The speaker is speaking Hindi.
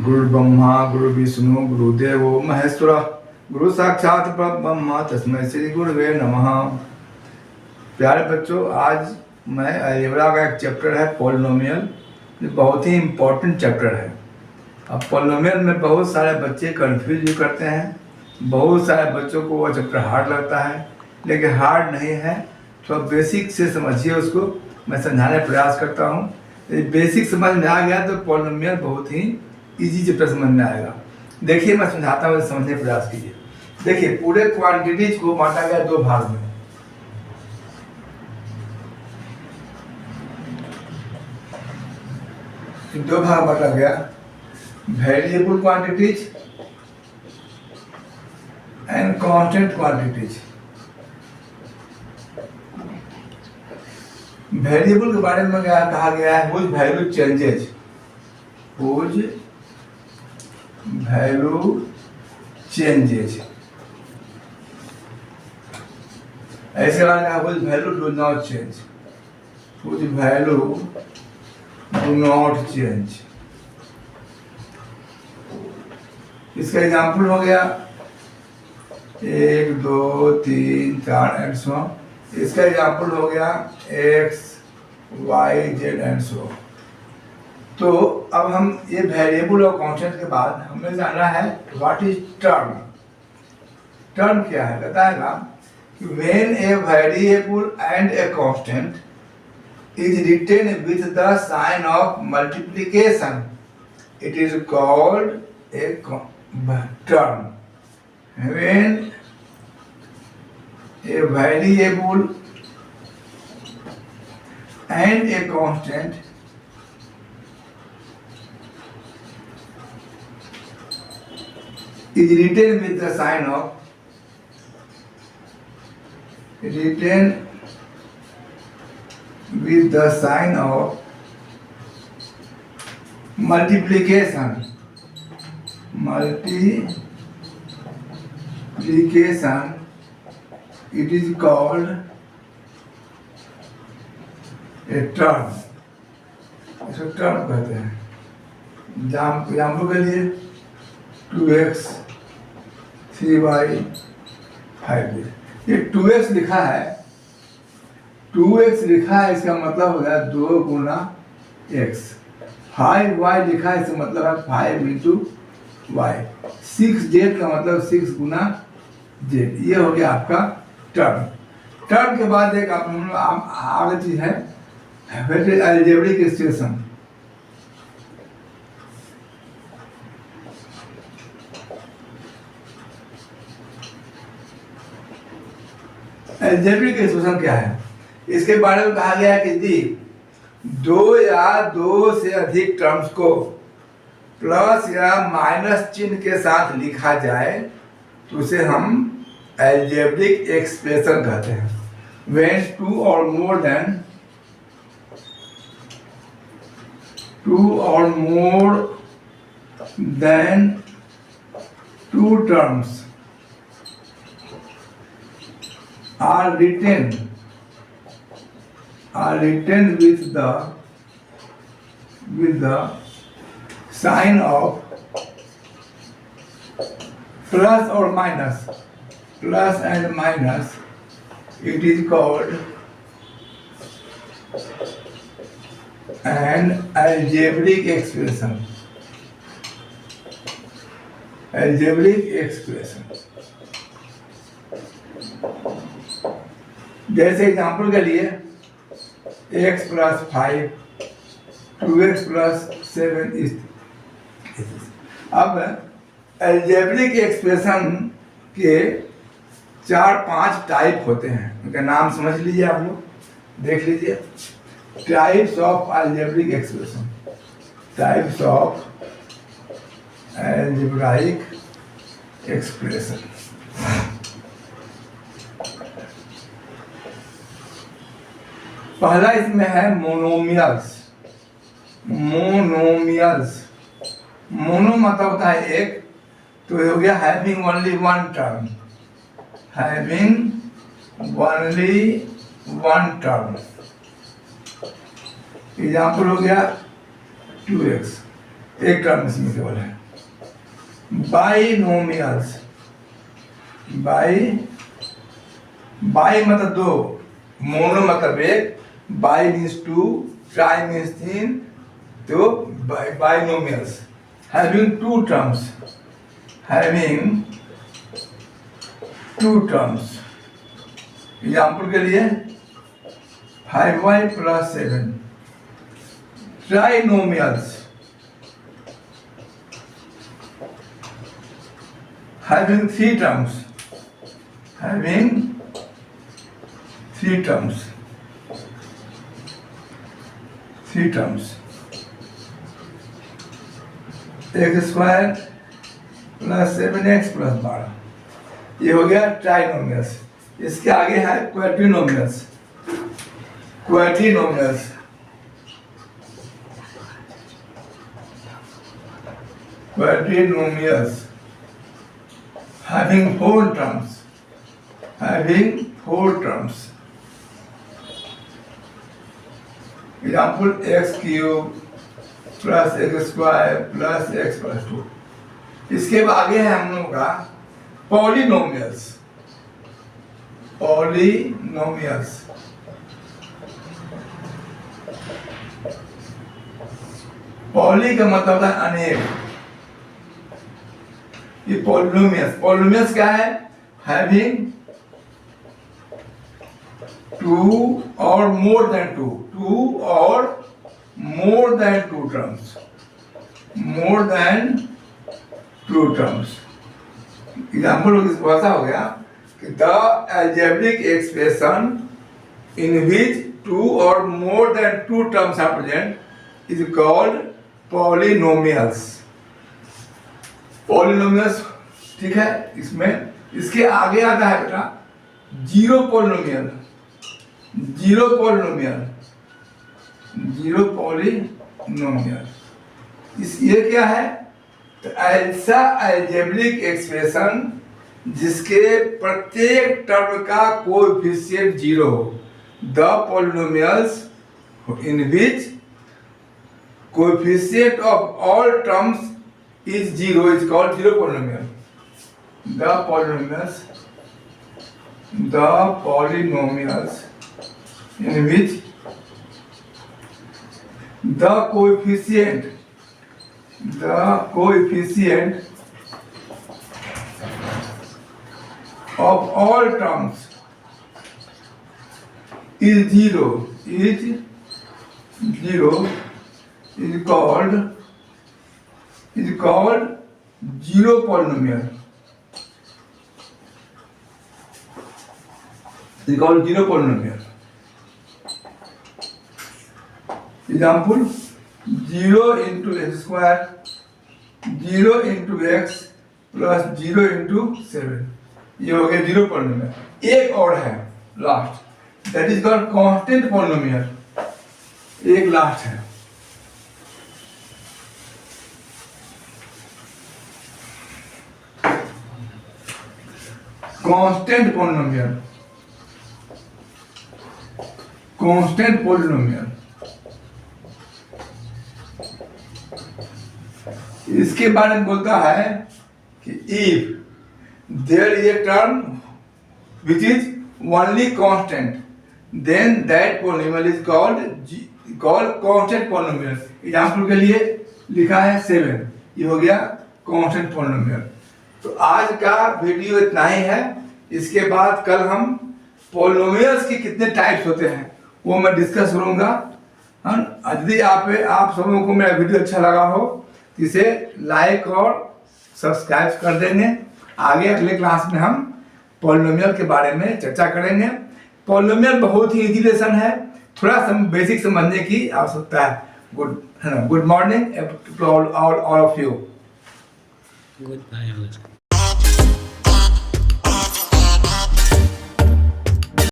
गुरु ब्रह्मा गुरु विष्णु गुरुदेवो महेश्वर गुरु साक्षात ब्रह्मा तस्मै श्री गुरुवे नमः। प्यारे बच्चों, आज मैं अलजेब्रा का एक चैप्टर है पॉलिनोमियल, जो बहुत ही इम्पोर्टेंट चैप्टर है। अब पॉलिनोमियल में बहुत सारे बच्चे कंफ्यूज भी करते हैं, बहुत सारे बच्चों को वो चैप्टर हार्ड लगता है, लेकिन हार्ड नहीं है। थोड़ा बेसिक से समझिए उसको, मैं समझाने का प्रयास करता हूँ। बेसिक समझ में आ गया तो पॉलिनोमियल बहुत ही इजी चैप्टर समझ में आएगा। देखिए मैं समझाता हूँ, समझने का प्रयास कीजिए। देखिए पूरे क्वांटिटीज को बांटा गया दो भाग में। दो भाग बांटा गया, variable quantities and constant quantities. Variable के बारे में कहा गया है whose value changes, whose value changes. ऐसे वाला whose value do not change, whose value do not change. इसका एग्जाम्पल हो गया 1 2 3 4 एंड सो। इसका एग्जाम्पल हो गया x y z and so. तो अब हम ये वेरिएबल और कांस्टेंट के बाद हमें जाना है व्हाट इज टर्म। टर्म क्या है बताएगा कि when a variable and a constant is written with the sign of multiplication it is called a term. When a variable and a constant is written with the sign of multiplication it is called a term। इसको टर्म कहते हैं। एग्जाम्पल के लिए 2x 3y 5। ये 2x लिखा है, 2x लिखा है, इसका मतलब हो गया 2 गुना x। 5y लिखा है, इसका मतलब है 5 इंटू y। 6z का मतलब 6 गुना z। ये हो गया आपका टर्म। टर्म के बाद एक आगे चीज है अलजेब्रिक एक्सप्रेशन। अलजेब्रिक एक्सप्रेशन क्या है, इसके बारे में कहा गया है कि यदि 2 या 2 से अधिक टर्म्स को प्लस या माइनस चिन्ह के साथ लिखा जाए तो उसे हम अलजेब्रिक एक्सप्रेशन कहते हैं। When 2 or more than 2 terms are written with the sign of plus or minus, plus and minus, it is called an algebraic expression। algebraic expression जैसे एग्जांपल के लिए x प्लस 5 2x प्लस 7 इस। अब अलजेब्रिक एक्सप्रेशन के 4-5 टाइप होते हैं, उनका नाम समझ लीजिए, आप लोग देख लीजिए। Types of algebraic expression, types of algebraic expression. पहला इसमें है मोनोमियल्स। मोनो मतलब होता है एक, तो ये हो गया having only one term, having only one term। Example हो गया 2x। एक टर्म इसमें केवल है। बाइनोमियल्स, बाई मतलब दो, मोनो मतलब एक, bi means two, tri means तीन, तो binomials having two terms, having two terms. Example के लिए 5y + 7, trinomials having three terms, having three terms, x² + 7x + 12, ये हो गया ट्राइनोमियल्स। इसके आगे है क्वाड्रिनोमियल्स, क्वाड्रिनोमियल्स क्वाड्रिनोमियल्स having four terms, having four terms. Example x³ + x² + x + 2। इसके आगे है हम लोग का पॉलिनोमियल्स, पॉलिनोमियल्स पॉली का मतलब है अनेक। ये पॉलिनोमियल्स क्या है? हैविंग टू और मोर देन टू, टू और more than two terms, more than two terms. Example ऐसा हो गया कि the algebraic expression in which two और more than two terms are present is called polynomials. Polynomials, ठीक है। इसमें इसके आगे आता है बेटा zero polynomial, zero polynomial, zero polynomial. इस ये क्या है? तो ऐसा अलजेब्रिक एक्सप्रेशन जिसके प्रत्येक टर्म का कोएफिशिएंट जीरो हो। The polynomials in which coefficient of all terms is zero is called zero polynomial. The polynomials in which the coefficient of all terms is zero is called zero polynomial. Is called zero polynomial. Example 0 × x², 0 × x + 0 × 7, ये हो गया जीरो पॉलिनोमियल। एक और है last, that is called constant polynomial. एक लास्ट है, कांस्टेंट पॉलिनोमियल, कांस्टेंट पॉलिनोमियल। इसके बारे में बोलता है कि if there is a term which is only constant then that polynomial is called constant polynomial. Example के लिए लिखा है 7, ये हो गया कांस्टेंट पॉलिनोमियल। तो आज का वीडियो इतना ही है। इसके बाद कल हम पॉलिनोमियल्स के कितने टाइप्स होते हैं वो मैं डिस्कस करूंगा। यदि आप सबों को मेरा वीडियो अच्छा लगा हो तो इसे लाइक और सब्सक्राइब कर देंगे। आगे अगले क्लास में हम पॉलिनोमियल के बारे में चर्चा करेंगे। पॉलिनोमियल बहुत ही इजी लेसन है, थोड़ा बेसिक समझने की आवश्यकता है। Good morning to all of you. Goodbye.